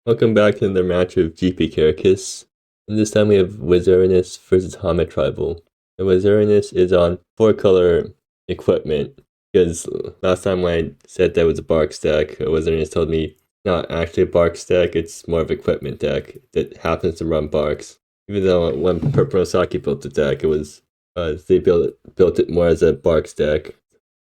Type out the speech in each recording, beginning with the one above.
Welcome back to another match of GP Caracas. And this time we have Wizzerinus versus Hama Tribal. And Wizzerinus is on 4-color equipment. Because last time when I said that was a bark stack, Wizzerinus told me not actually a bark stack, it's more of an equipment deck that happens to run barks. Even though when Purple Saki built the deck, it was they built it more as a bark stack.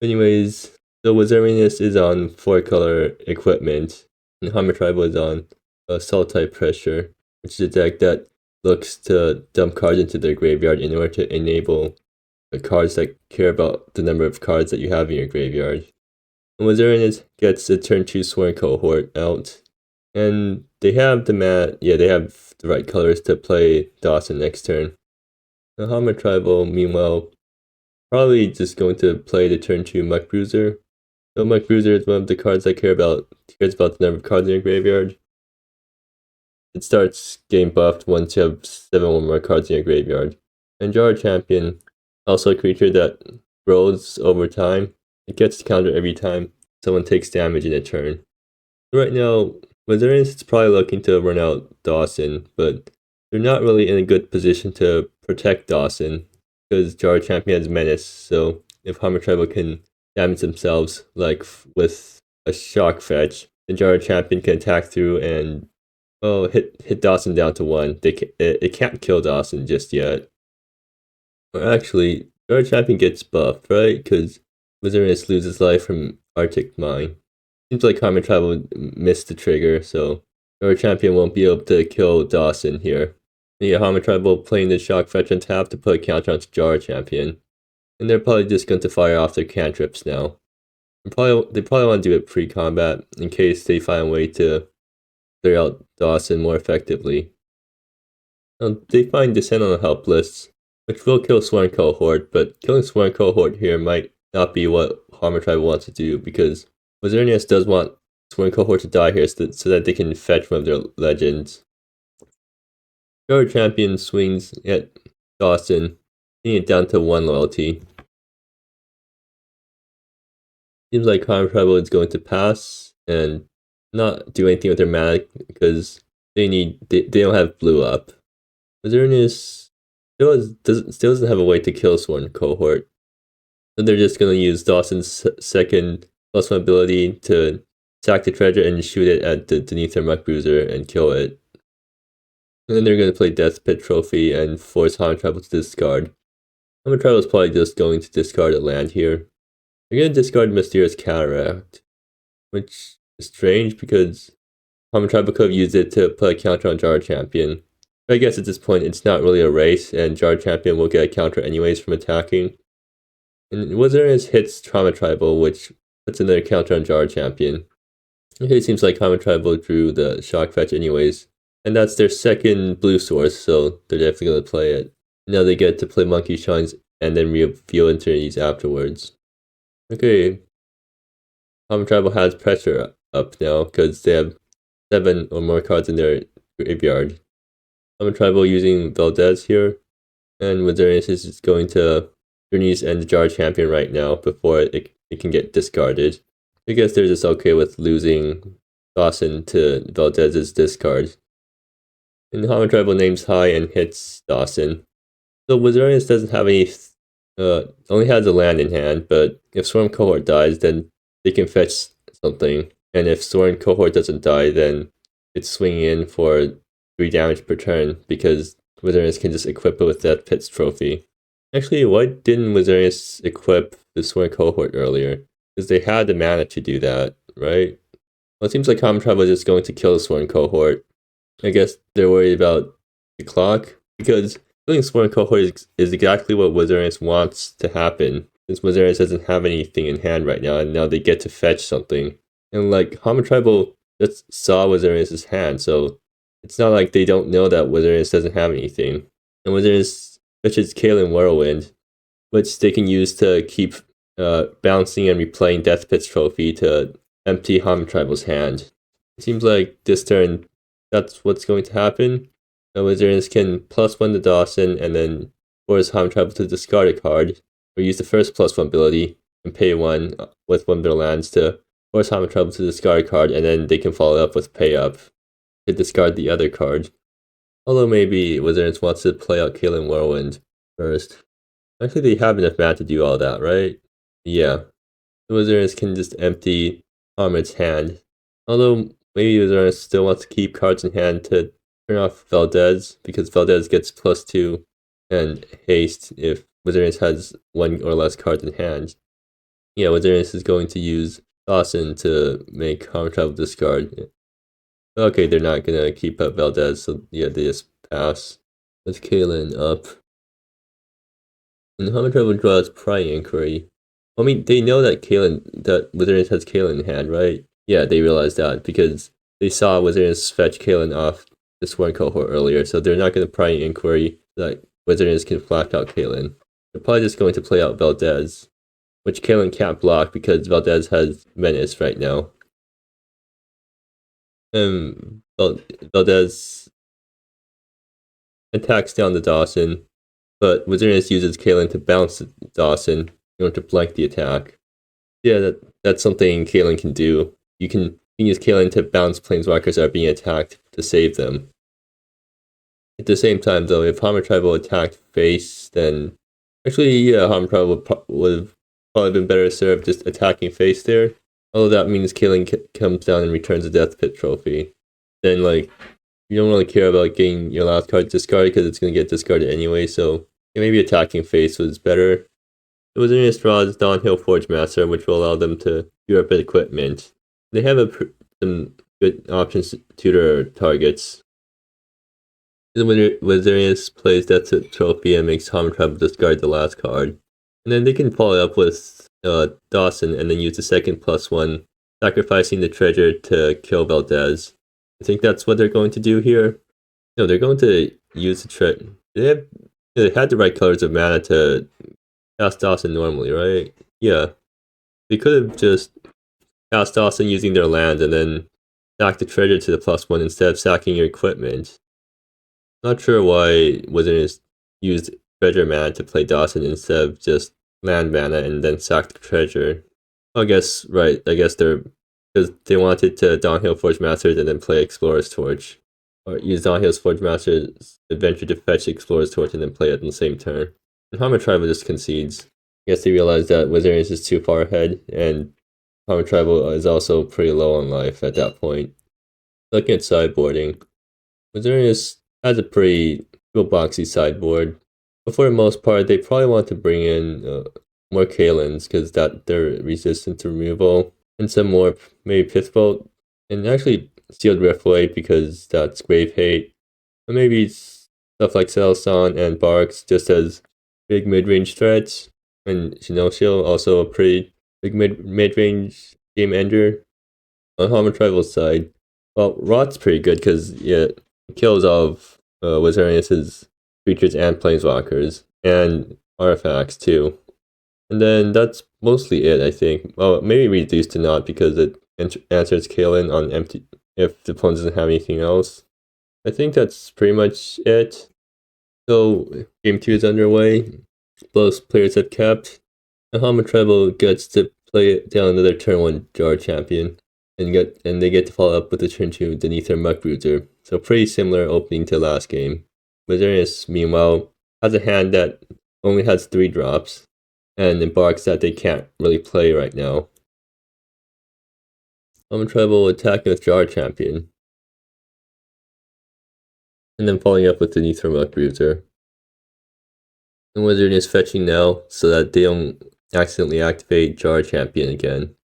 Anyways, so Wizzerinus is on 4-color equipment, and Hama Tribal is on Assault type Pressure, which is a deck that looks to dump cards into their graveyard in order to enable the cards that care about the number of cards that you have in your graveyard. And Wizzerinus gets a turn 2 Sworn Cohort out, and they have they have the right colors to play Dawson next turn. The Hama Tribal, meanwhile, probably just going to play the turn 2 Muck Bruiser. So Muck Bruiser is one of the cards that cares about the number of cards in your graveyard. It starts getting buffed once you have 7 or more cards in your graveyard. And Jar Champion, also a creature that grows over time. It gets countered every time someone takes damage in a turn. Right now, Wizzerinus is probably looking to run out Dawson, but they're not really in a good position to protect Dawson because Jar Champion has Menace, so if Hama Tribal can damage themselves, like with a Shock Fetch, then Jar Champion can attack through and hit Dawson down to 1. It can't kill Dawson just yet. Or actually, Jar Champion gets buffed, right? Because Wizzerinus loses life from Arctic Mine. Seems like Hama Tribal missed the trigger, so Jar Champion won't be able to kill Dawson here. Yeah, Hama Tribal playing the Shock Fetch on tap to put a counter onto Jar Champion. And they're probably just going to fire off their cantrips now. They probably want to do it pre-combat in case they find a way to clear out Dawson more effectively. Now, they find Descent on the Help list, which will kill Sworn Cohort, but killing Sworn Cohort here might not be what Hama Tribal wants to do, because Wizzerinus does want Sworn Cohort to die here so that they can fetch one of their legends. Jar Champion swings at Dawson, getting it down to 1 loyalty. Seems like Hama Tribal is going to pass and not do anything with their mana because they don't have blue up. Wizzerinus still doesn't have a way to kill Sworn Cohort, so they're just gonna use Dawson's second +1 ability to sack the treasure and shoot it at the Denether Muck Bruiser and kill it. And then they're gonna play Death Pit Trophy and force Hama Tribal to discard. Hama Tribal is probably just going to discard a land here. They're gonna discard Mysterious Cataract, which is strange because Hama Tribal could have used it to put a counter on Jar Champion. But I guess at this point it's not really a race, and Jar Champion will get a counter anyways from attacking. And Wizzerinus hits Hama Tribal, which puts another counter on Jar Champion. Okay, it seems like Hama Tribal drew the Shock Fetch anyways, and that's their second blue source, so they're definitely going to play it. Now they get to play Monkey Shines and then reveal Eternities afterwards. Okay, Hama Tribal has pressure up now because they have 7 or more cards in their graveyard. Hama Tribal using Valdez here, and Wizzerinus is just going to Eternities and the Jar Champion right now before it can get discarded. I guess they're just okay with losing Dawson to Valdez's discard. And Hama Tribal names high and hits Dawson. So Wizzerinus doesn't have any, only has a land in hand, but if Sworn Cohort dies, then they can fetch something. And if Sworn Cohort doesn't die, then it's swinging in for 3 damage per turn, because Wizzerinus can just equip it with Death Pit's Trophy. Actually, why didn't Wizzerinus equip the Sworn Cohort earlier? Because they had the mana to do that, right? Well, it seems like Hama Tribal is just going to kill the Sworn Cohort. I guess they're worried about the clock, because killing Sworn Cohort is exactly what Wizzerinus wants to happen, since Wizzerinus doesn't have anything in hand right now, and now they get to fetch something. And like, Hama Tribal just saw Wizzerinus' hand, so it's not like they don't know that Wizzerinus doesn't have anything. And Wizzerinus fetches Kaelin Whirlwind, which they can use to keep bouncing and replaying Death Pit's Trophy to empty Hama Tribal's hand. It seems like this turn, that's what's going to happen. Wizzerinus can +1 to Dawson and then force Hama Tribal to discard a card, or use the first +1 ability and pay 1 with one of their lands to force Hama Tribal to discard a card, and then they can follow up with pay up. to discard the other card. Although maybe Wizzerinus wants to play out Kaelin Whirlwind first. Actually, they have enough mana to do all that, right? Yeah. The Wizzerinus can just empty Armid's hand. Although maybe Wizzerinus still wants to keep cards in hand to turn off Valdez, because Valdez gets +2 and haste if Wizzerinus has 1 or less cards in hand. Yeah, Wizzerinus is going to use Dawson to make Harmon Travel discard. Okay, they're not gonna keep up Valdez, so yeah, they just pass. With Kaelin up. And Harmon Travel draws Prying Inquiry. I mean, they know that Wizzerinus has Kaelin in hand, right? Yeah, they realize that because they saw Wizzerinus fetch Kaelin off the Sworn cohort earlier, so they're not going to Prying Inquiry so that Wizzerinus can flash out Kaelin. They're probably just going to play out Valdez, which Kaelin can't block because Valdez has Menace right now. Valdez attacks down the Dawson, but Wizzerinus uses Kaelin to bounce Dawson in order to blank the attack. Yeah, that's something Kaelin can do. You can use Kaelin to bounce planeswalkers that are being attacked to save them. At the same time, though, if Harmon Tribal attacked face, then actually, yeah, Harmon Tribal would have probably been better served just attacking face there. Although that means Kaelin comes down and returns the Death Pit trophy. Then, like, you don't really care about getting your last card discarded because it's going to get discarded anyway, so yeah, maybe attacking face was better. The Wizzerinus draws Downhill Forge Master, which will allow them to gear up equipment. They have some good options to tutor targets. The Wizzerinus plays Death Pit trophy and makes Harmon Tribal discard the last card. And then they can follow up with Dawson and then use the second +1, sacrificing the treasure to kill Valdez. I think that's what they're going to do here. No, they're going to use the treasure. They had the right colors of mana to cast Dawson normally, right? Yeah. They could have just cast Dawson using their land and then sack the treasure to the +1 instead of sacking your equipment. Not sure why Wizzerinus used treasure mana to play Dawson instead of just land mana and then sack the treasure. I guess, right, I guess because they wanted to Downhill Forge Masters and then play Explorer's Torch. Or use Downhill's Forge Master's adventure to fetch Explorer's Torch and then play it in the same turn. And Harmon Tribal just concedes. I guess they realize that Wizzerinus is too far ahead, and Harmon Tribal is also pretty low on life at that point. Looking at sideboarding, Wizzerinus has a pretty boxy sideboard. But for the most part, they probably want to bring in more Kaelins because they're resistant to removal. And some more, maybe Pithbolt. And actually Sealed Riftway because that's Grave Hate. Or maybe stuff like Selson and Barks just as big mid-range threats. And Shinoshiel, also a pretty big mid-range game ender. On Harmon Tribal's side, well, Rot's pretty good because it kills all of Wizzerinus' creatures and planeswalkers, and artifacts too. And then that's mostly it, I think. Well, maybe reduced to not because it answers Kaelin on empty if the opponent doesn't have anything else. I think that's pretty much it. So, Game 2 is underway. Both players have kept. And Harmon Tribal gets to play down another turn 1 Jar Champion. And they get to follow up with the turn 2 Denethor Muckbruiser. So pretty similar opening to last game. Wizzerinus, meanwhile, has a hand that only has 3 drops. And embarks that they can't really play right now. Harmon Tribal attacking with Jar Champion. And then following up with the Denethor Muckbruiser. And Wizzerinus fetching now so that they don't accidentally activate Jar Champion again.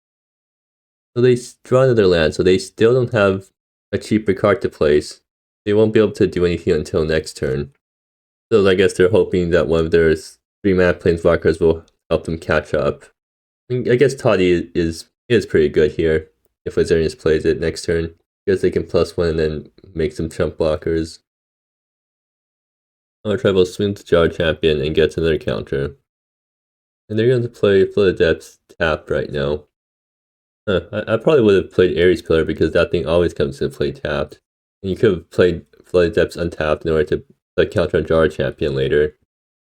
So they draw another land, so they still don't have a cheaper card to place. They won't be able to do anything until next turn. So I guess they're hoping that one of their 3-mana planeswalkers will help them catch up. I guess Toddy is pretty good here if Wizzerinus plays it next turn. Because they can +1 and then make some chump blockers. Harmon Tribal swings to Jar Champion and gets another counter. And they're going to play Flood of Depths tapped right now. I probably would have played Ares Pillar because that thing always comes into play tapped. And you could have played Flood of Depths untapped in order to play counter on Jar Champion later.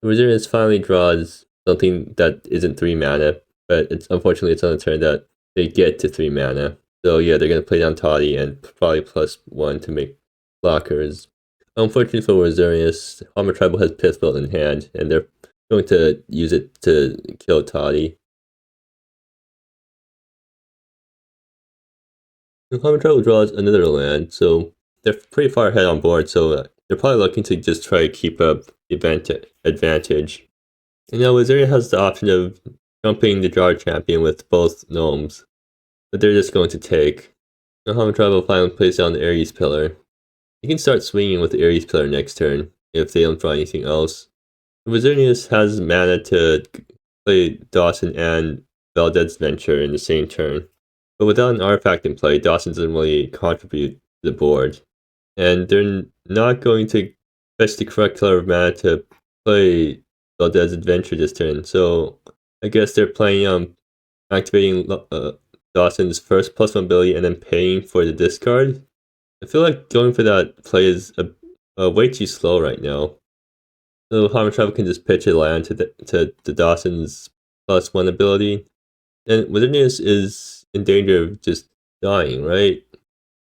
Wizzerinus finally draws something that isn't 3 mana, but unfortunately it's on a turn that they get to 3 mana. So yeah, they're going to play down Toddy and probably +1 to make blockers. Unfortunately for Wizzerinus, Armor Tribal has Pithville in hand, and they're going to use it to kill Toddy. And Armor Tribal draws another land, so they're pretty far ahead on board, so they're probably looking to just try to keep up the advantage. And now Wizzerian has the option of jumping the draw champion with both gnomes, but they're just going to take. Now Armor Tribal finally plays down the Ares Pillar. You can start swinging with the Ares Pillar next turn, if they don't draw anything else. Wizzerinus has mana to play Dawson and Valdez's Venture in the same turn. But without an artifact in play, Dawson doesn't really contribute to the board. And they're not going to fetch the correct color of mana to play Valdez's Adventure this turn. So I guess they're planning on activating Dawson's first +1 ability and then paying for the discard. I feel like going for that play is way too slow right now. So Harmon Tribal can just pitch a land to the Dawson's +1 ability. And Wizzerinus is in danger of just dying, right?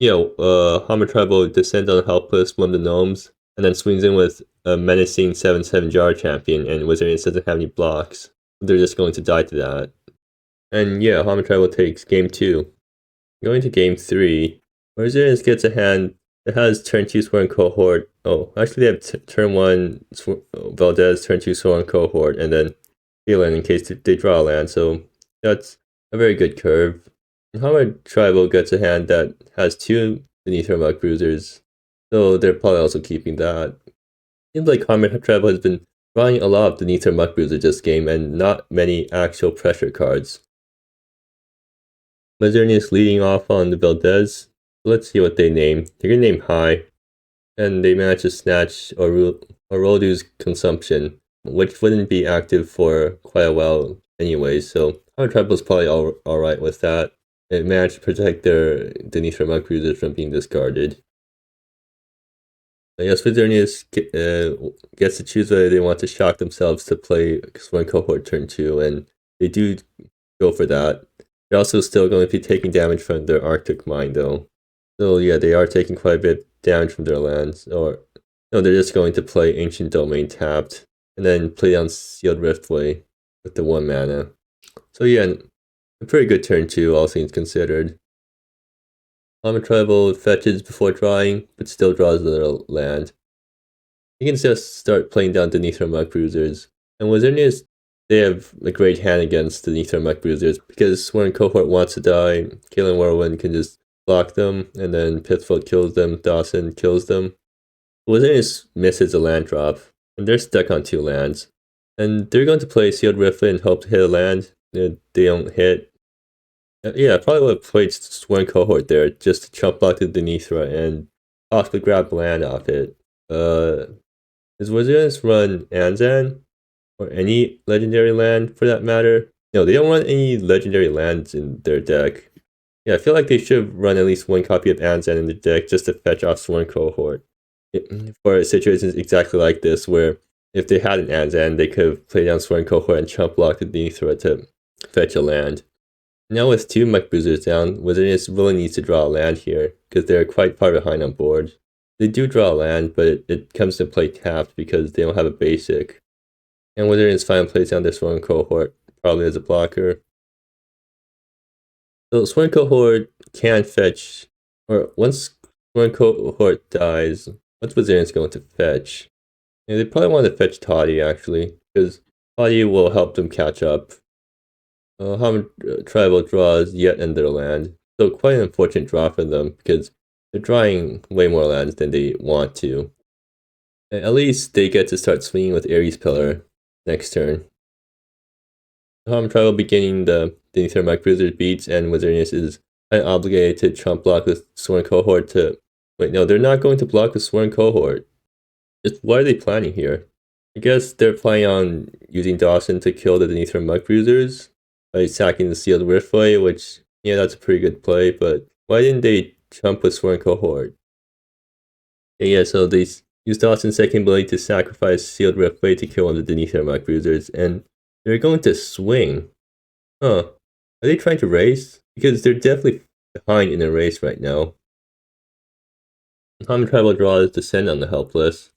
Harmon Tribal descends on helpless one of the gnomes, and then swings in with a menacing 7/7 Jar Champion, and Wizzerinus doesn't have any blocks. They're just going to die to that. And yeah, Harmon Tribal takes game 2. Going to game 3, Wizzerinus gets a hand that has turn 2 Sworn Cohort. Oh, actually they have turn 1 Valdez, turn 2 Sworn Cohort, and then Healing in case they draw a land, so that's a very good curve. And Harmon Tribal gets a hand that has 2 Denethor Mud Bruisers, so they're probably also keeping that. Seems like Harmon Tribal has been drawing a lot of Denethor Mud Bruisers this game and not many actual pressure cards. Wizzerinus leading off on the Valdez. Let's see what they name. They're gonna name High, and they manage to snatch Orodu's Consumption, which wouldn't be active for quite a while anyway, so Harmon Tribal is probably alright with that. It managed to protect their Denethor Mud Cruisers from being discarded. I guess Wizzerinus gets to choose whether they want to shock themselves to play Sworn Cohort turn 2, and they do go for that. They're also still going to be taking damage from their Arctic Mine, though. So yeah, they are taking quite a bit of damage from their lands. Or no, they're just going to play Ancient Domain tapped, and then play down Sealed Riftway with the 1 mana. So yeah, a pretty good turn 2, all things considered. Harmon Tribal fetches before drawing, but still draws another land. You can just start playing down Denethor Mud Bruisers. And Wizzerinus, they have a great hand against the Denethor Mud Bruisers, because Sworn Cohort wants to die, Kaelin Whirlwind can just block them, and then Pithfoot kills them, Dawson kills them. Wizzerinus misses a land drop, and they're stuck on 2 lands. And they're going to play Sealed Riftway and hope to hit a land. They don't hit. Yeah, I probably would have played Sworn Cohort there, just to chump block the Denethra and possibly grab land off it. Does Wizzerinus run Anzan? Or any legendary land, for that matter? No, they don't run any legendary lands in their deck. Yeah, I feel like they should run at least 1 copy of Anzan in the deck just to fetch off Sworn Cohort. For situations exactly like this, where if they had an Anzan, they could have played down Sworn Cohort and chump blocked the Denethra to fetch a land. Now with 2 Mech Bruisers down, Wizzerinus really needs to draw a land here, because they're quite far behind on board. They do draw a land, but it comes to play tapped because they don't have a basic. And Wizzerinus finally plays down their Sworn Cohort, probably as a blocker. So Sworn Cohort can fetch, or once Sworn Cohort dies, what's Wizzerinus going to fetch? Yeah, they probably want to fetch Toddy, actually, because Toddy will help them catch up. Harmon Tribal draws yet another land, so quite an unfortunate draw for them, because they're drawing way more lands than they want to. At least they get to start swinging with Ares Pillar next turn. Harmon Tribal beginning the Denethor Mud Bruiser beats, and Wizzerinus is obligated to chump block with Sworn Cohort to... Wait, no, they're not going to block with Sworn Cohort. What are they planning here? I guess they're planning on using Dawson to kill the Denethor Mud Bruisers by sacking the Sealed Riftway, which, yeah, that's a pretty good play, but why didn't they chump with Sworn Cohort? Yeah, so they use Dawson's second ability to sacrifice Sealed Riftway to kill one of the Denethor Mud Bruisers, and they're going to swing. Huh. Are they trying to race? Because they're definitely behind in the race right now. Common Tribal draws Descend on the Helpless.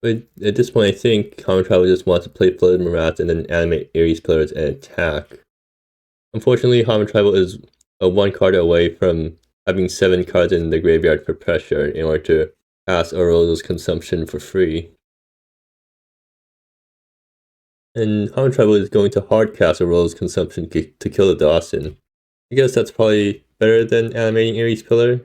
But at this point, I think Common Tribal just wants to play Flooded Morass and then animate Ares pillars and attack. Unfortunately, Common Tribal is a 1 card away from having 7 cards in the graveyard for pressure in order to pass Orozo's consumption for free. And Common Tribal is going to hardcast Orozo's consumption to kill the Dawson. I guess that's probably better than animating Ares Pillar.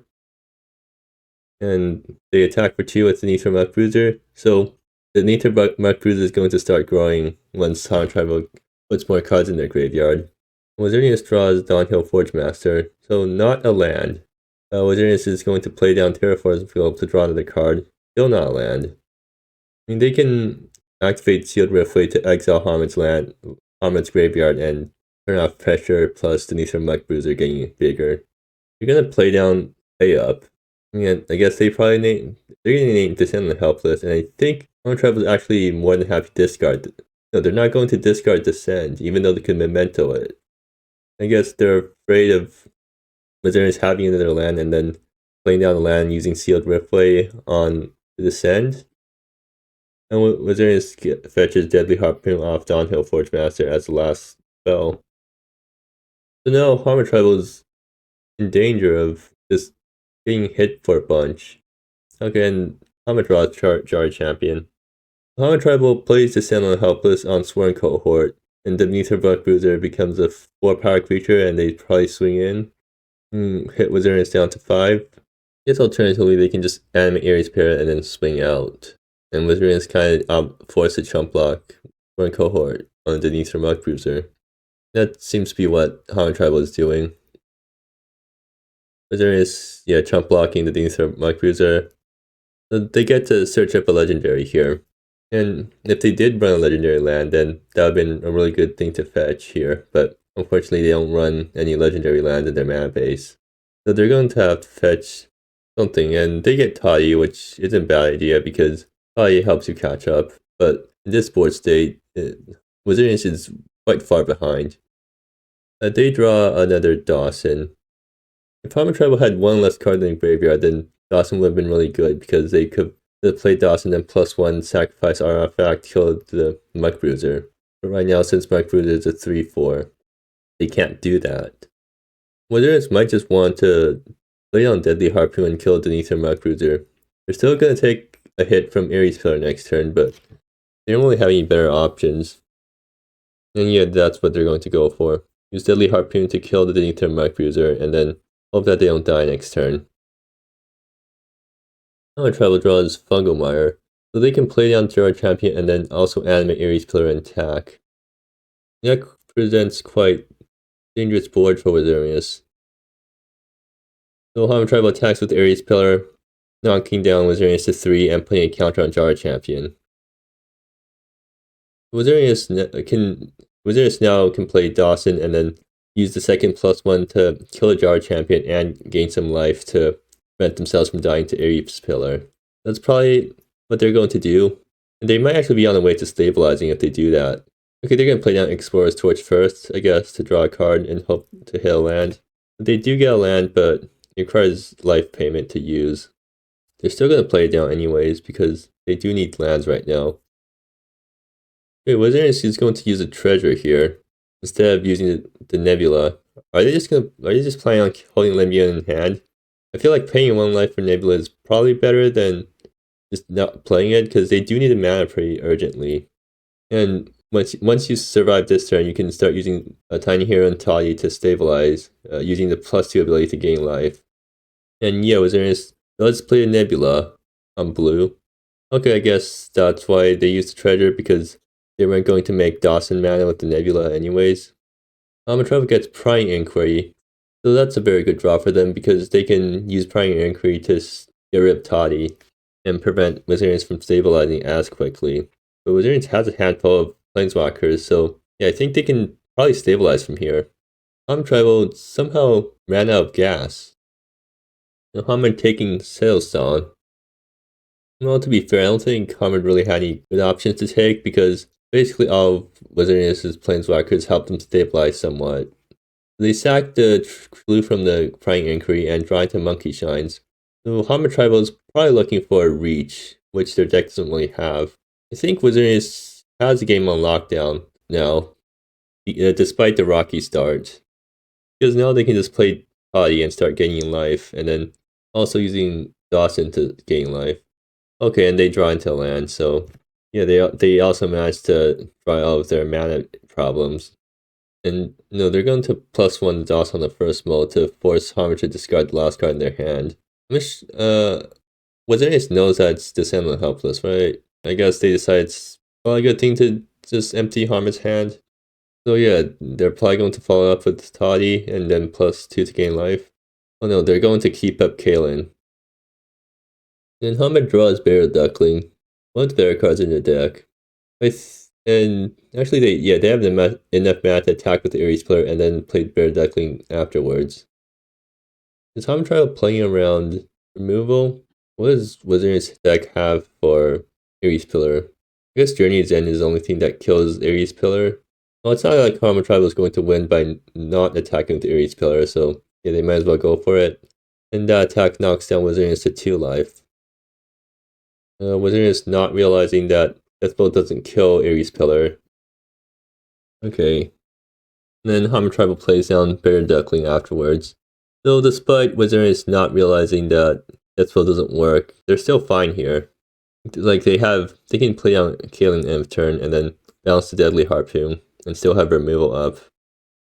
And they attack for 2 with the Nether Muck Bruiser. So the Nether Muck Bruiser is going to start growing once Common Tribal puts more cards in their graveyard. Wizzerinus draws Downhill Forge Master, so not a land. Wizzerinus is going to play down Terraform's Field to draw another card, still not a land. I mean, they can activate Sealed Riftway to exile Hamad's graveyard and turn off pressure plus the Nether Muck Bruiser getting bigger. You're gonna play down, pay up. And I guess they're gonna name Descend on the Helpless, and I think Common Tribal is actually more than happy to discard. No, they're not going to discard Descend, even though they could memento it. I guess they're afraid of Wizzerinus having another land and then playing down the land using Sealed Riftway on the Descend. And Wizzerinus fetches Deadly Harpoon off Downhill Forge Master as the last spell. So now Common Tribal is in danger of just getting hit for a bunch. Okay, and Common draws Jar Champion. Common Tribal plays Descend on the Helpless on Sworn Cohort, and the Nether Muck Bruiser becomes a 4-power creature, and they probably swing in. Hit Wizzerinus down to 5. I guess alternatively, they can just animate Ares Parrot and then swing out. And Wizzerinus kind of force a chump block Sworn Cohort on the Nether Muck Bruiser. That seems to be what Common Tribal is doing. Wizzerinus, chump blocking the Nether Muck Bruiser. So they get to search up a legendary here. And if they did run a legendary land, then that would have been a really good thing to fetch here. But unfortunately, they don't run any legendary land in their mana base. So they're going to have to fetch something. And they get Toddy, which isn't a bad idea because Toddy helps you catch up. But in this board state, Wizzerinus is quite far behind. They draw another Dawson. If Common Tribal had 1 less card in the graveyard, then Dawson would have been really good because they could play Dawson and +1 sacrifice artifact, kill the Muck Bruiser. But right now, since Muck Bruiser is a 3/4, they can't do that. Wizzerinus might just want to play down Deadly Harpoon and kill the Nether Muck Bruiser. They're still going to take a hit from Ares Pillar next turn, but they don't really have any better options. And that's what they're going to go for. Use Deadly Harpoon to kill the Nether Muck Bruiser, and then hope that they don't die next turn. Common Tribal draws Fungalmire, so they can play down Jar Champion and then also animate Ares Pillar and attack. That presents quite dangerous board for Wizzerinus. So Common Tribal attacks with Ares Pillar, knocking down Wizzerinus to 3 and putting a counter on Jar Champion. Wizzerinus now can play Dawson and then use the second +1 to kill a Jar Champion and gain some life to prevent themselves from dying to Ares Pillar. That's probably what they're going to do. And they might actually be on the way to stabilizing if they do that. Okay, they're going to play down Explorer's Torch first, I guess, to draw a card and hope to hit a land. They do get a land, but it requires life payment to use. They're still going to play it down anyways because they do need lands right now. Okay, Wizzerinus is going to use a treasure here instead of using the Nebula. Are they just planning on holding Nebula in hand? I feel like paying 1 life for Nebula is probably better than just not playing it because they do need a mana pretty urgently. And once you survive this turn, you can start using a Tiny Hero and Toddy to stabilize, using the +2 ability to gain life. And Wizzerinus does play a Nebula on blue. Okay, I guess that's why they used the treasure because they weren't going to make Dawson mana with the Nebula anyways. Common Tribal gets Prying Inquiry. So that's a very good draw for them because they can use Prying Inquiry to get rid of Toddy and prevent Wizzerinus from stabilizing as quickly. But Wizzerinus has a handful of Planeswalkers, so I think they can probably stabilize from here. Common Tribal somehow ran out of gas. Common taking Sailstone. Well, to be fair, I don't think Common really had any good options to take because basically all of Wizzerinus' Planeswalkers helped them stabilize somewhat. They sacked the clue from the Prying Inquiry and draw into Monkey Shines. So Hammer Tribal is probably looking for a reach, which their deck doesn't really have. I think Wizzerinus has the game on lockdown now, despite the rocky start. Because now they can just play Toddy and start gaining life, and then also using Dawson to gain life. Okay, and they draw into land, so yeah, they also managed to try all of their mana problems. And no, they're going to +1 DOS on the first mode to force Hammer to discard the last card in their hand. Which, Wizzerinus knows that it's Descendant helpless, right? I guess they decide it's probably a good thing to just empty Hammer's hand. So yeah, they're probably going to follow up with Toddy and then +2 to gain life. Oh no, they're going to keep up Kalen. Then Hammer draws Bear Duckling, one of the better cards in the deck. And actually, they have enough mana to attack with the Ares player and then play Bear Duckling afterwards. Is Hammer Trial playing around removal? What does Wizzerinus deck have for Ares Pillar? I guess Journey's End is the only thing that kills Ares Pillar. Well, it's not like Hammer Trial is going to win by not attacking with the Ares Pillar, so yeah, they might as well go for it. And that attack knocks down Wizzerinus to 2 life. Wizzerinus not realizing that Deathbolt doesn't kill Ares Pillar. Okay. And then Hammer Tribal plays down Bear Duckling afterwards. So despite Wizzerinus not realizing that Deathbolt doesn't work, they're still fine here. Like they can play down Kalen end of turn and then bounce the Deadly Harpoon and still have removal up.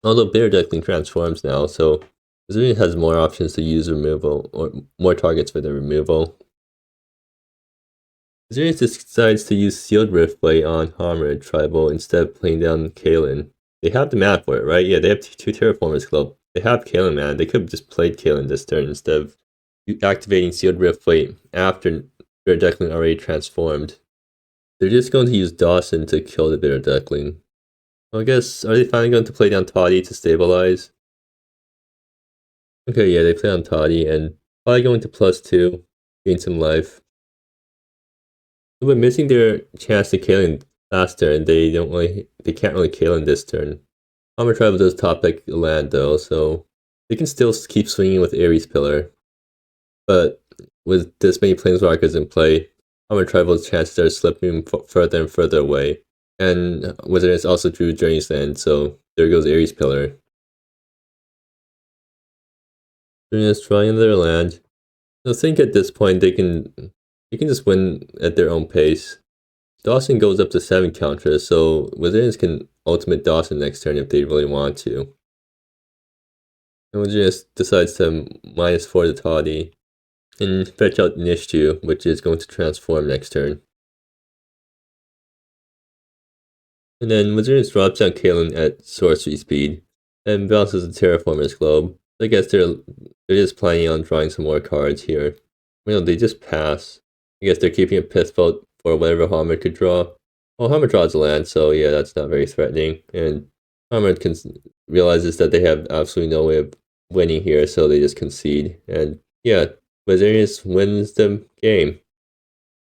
Although Bear Duckling transforms now, so Wizzerinus has more options to use removal or more targets for the removal. Wizzerinus decides to use Sealed Riftway on Hammer Tribal instead of playing down Kalen. They have the mana for it, right? Yeah, they have 2 Terraformers Club. They have Kalen mana. They could have just played Kalen this turn instead of activating Sealed Riftway after Bear Duckling already transformed. They're just going to use Dawson to kill the Bear Duckling. Well, I guess, are they finally going to play down Toddy to stabilize? Okay, yeah, they play on Toddy and probably going to +2, gain some life. But missing their chance to Kalen last turn, they can't really Kalen this turn. Hammer Tribal does top deck land though, so they can still keep swinging with Ares Pillar. But with this many Planeswalkers in play, Hammer Tribal's chances are slipping further and further away. And Wizzerinus also drew Journey's End, so there goes Ares Pillar. Wizzerinus drawing their land. I think at this point they can just win at their own pace. Dawson goes up to 7 counters, so Wizzerinus can ultimate Dawson next turn if they really want to. And Wizzerinus decides to -4 the Toddy and fetch out Nishtu, which is going to transform next turn. And then Wizzerinus drops down Kalen at sorcery speed and bounces the Terraformer's Globe. I guess they're just planning on drawing some more cards here. Well, they just pass. I guess they're keeping a Pithbolt for whatever Hammer could draw. Well, Hammer draws a land, so yeah, that's not very threatening. And Hammer realizes that they have absolutely no way of winning here, so they just concede. And yeah, Wizzerinus wins the game.